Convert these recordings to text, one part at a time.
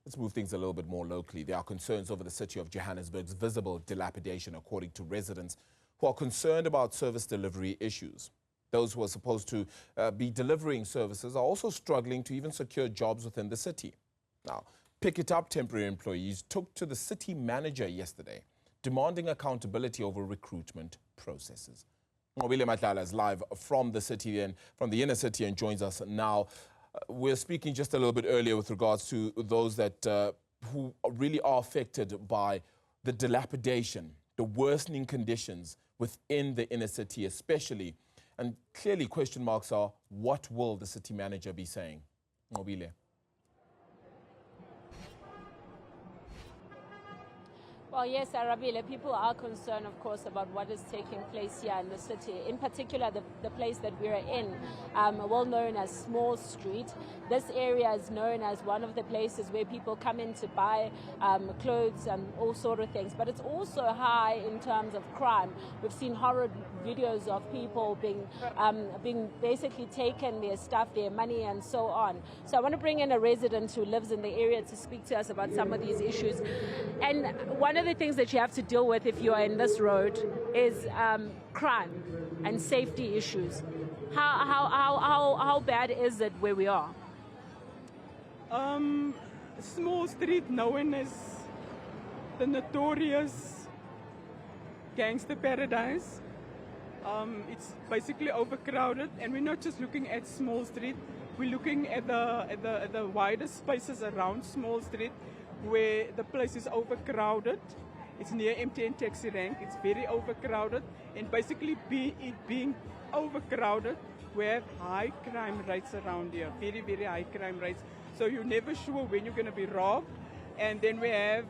Let's move things a little bit more locally. There are concerns over the City of Johannesburg's visible dilapidation, according to residents who are concerned about service delivery issues. Those who are supposed to be delivering services are also struggling to even secure jobs within the city. Now, Pick It Up temporary employees took to the city manager yesterday, demanding accountability over recruitment processes. Nqobile Madlala is live from the city and from the inner city and joins us now. We're speaking just a little bit earlier with regards to those that who really are affected by the dilapidation, the worsening conditions within the inner city especially. And clearly question marks are, what will the city manager be saying? Nqobile. Well, yes, Arabile, people are concerned, of course, about what is taking place here in the city. In particular, the place that we're in, well known as Small Street. This area is known as one of the places where people come in to buy clothes and all sort of things. But it's also high in terms of crime. We've seen horror videos of people being basically taken, their stuff, their money, and so on. So I want to bring in a resident who lives in the area to speak to us about some of these issues. And one of the things that you have to deal with if you are in this road is crime and safety issues. How bad is it where we are? Small Street, known as the notorious gangster paradise. It's basically overcrowded, and we're not just looking at Small Street. We're looking at the wider spaces around Small Street, where the place is overcrowded. It's near MTN taxi rank. It's very overcrowded, and basically being overcrowded, we have high crime rates around here. Very, very high crime rates. So you're never sure when you're going to be robbed. And then we have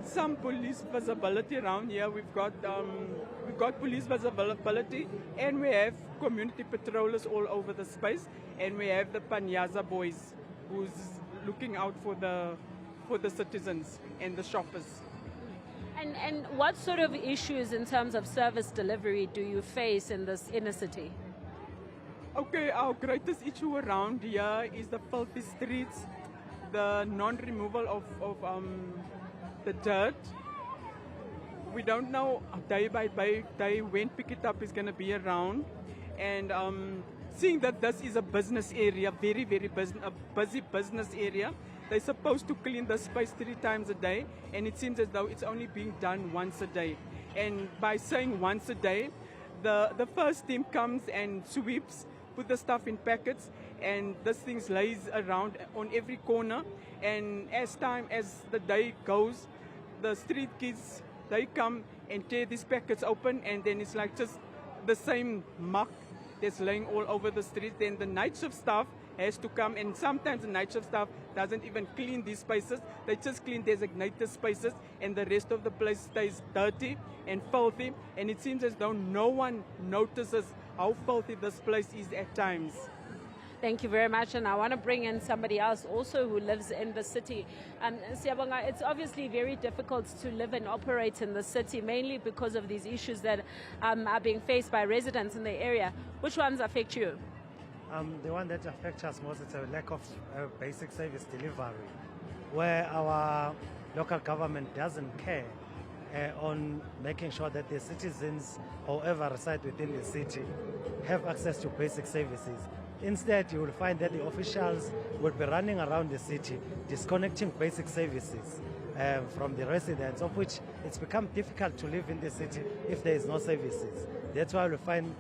some police visibility around here. We've got police visibility, and we have community patrollers all over the space, and we have the Panyaza boys who's looking out for the citizens and the shoppers. And what sort of issues in terms of service delivery do you face in this inner city? Okay, our greatest issue around here is the filthy streets, the non-removal of the dirt. We don't know day by day when Pick It Up is going to be around, and seeing that this is a business area, very, very busy business area, they're supposed to clean the space 3 times a day, and it seems as though it's only being done once a day. And by saying once a day, the first team comes and sweeps, put the stuff in packets, and this thing lays around on every corner. And as the day goes, the street kids, they come and tear these packets open, and then it's like just the same muck that's laying all over the street. Then the night shift staff has to come, and sometimes the night shift staff doesn't even clean these spaces. They just clean designated spaces, and the rest of the place stays dirty and filthy. And it seems as though no one notices how filthy this place is at times. Thank you very much, and I want to bring in somebody else also who lives in the city. Siyabonga, it's obviously very difficult to live and operate in the city, mainly because of these issues that are being faced by residents in the area. Which ones affect you? The one that affects us most is a lack of basic service delivery, where our local government doesn't care on making sure that the citizens, however reside within the city, have access to basic services. Instead, you will find that the officials will be running around the city, disconnecting basic services from the residents, of which it's become difficult to live in the city if there is no services. That's why we find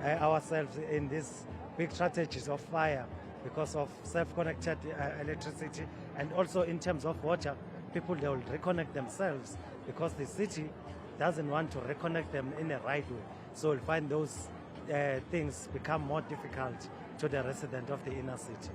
ourselves in these big strategies of fire because of self-connected electricity, and also in terms of water, people, they will reconnect themselves because the city doesn't want to reconnect them in a right way. So we'll find those things become more difficult to the resident of the inner city.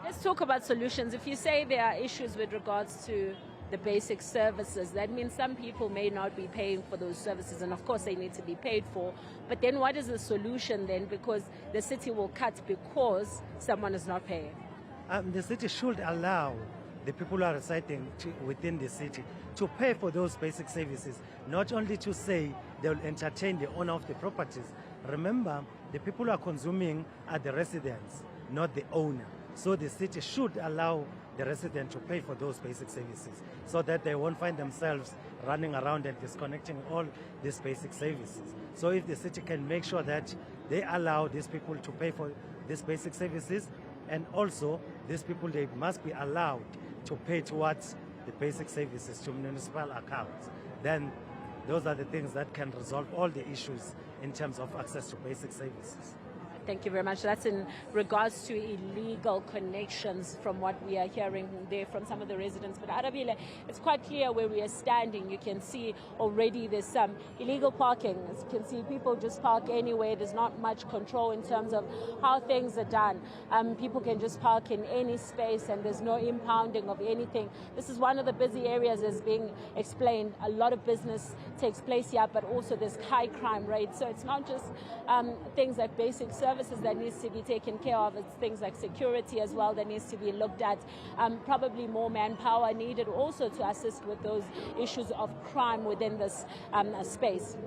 Let's talk about solutions. If you say there are issues with regards to the basic services, that means some people may not be paying for those services, and of course they need to be paid for. But then what is the solution then? Because the city will cut because someone is not paying. The city should allow the people who are residing within the city to pay for those basic services, not only to say they will entertain the owner of the properties. Remember, the people who are consuming are the residents, not the owner. So the city should allow the resident to pay for those basic services so that they won't find themselves running around and disconnecting all these basic services. So if the city can make sure that they allow these people to pay for these basic services, and also these people, they must be allowed to pay towards the basic services to municipal accounts, then those are the things that can resolve all the issues in terms of access to basic services. Thank you very much. That's in regards to illegal connections from what we are hearing there from some of the residents. But Nqobile, it's quite clear where we are standing. You can see already there's some illegal parking. As you can see, people just park anywhere. There's not much control in terms of how things are done. People can just park in any space and there's no impounding of anything. This is one of the busy areas as being explained. A lot of business takes place here, but also there's high crime rates. So it's not just things like basic services that needs to be taken care of. It's things like security as well that needs to be looked at. Probably more manpower needed also to assist with those issues of crime within this space.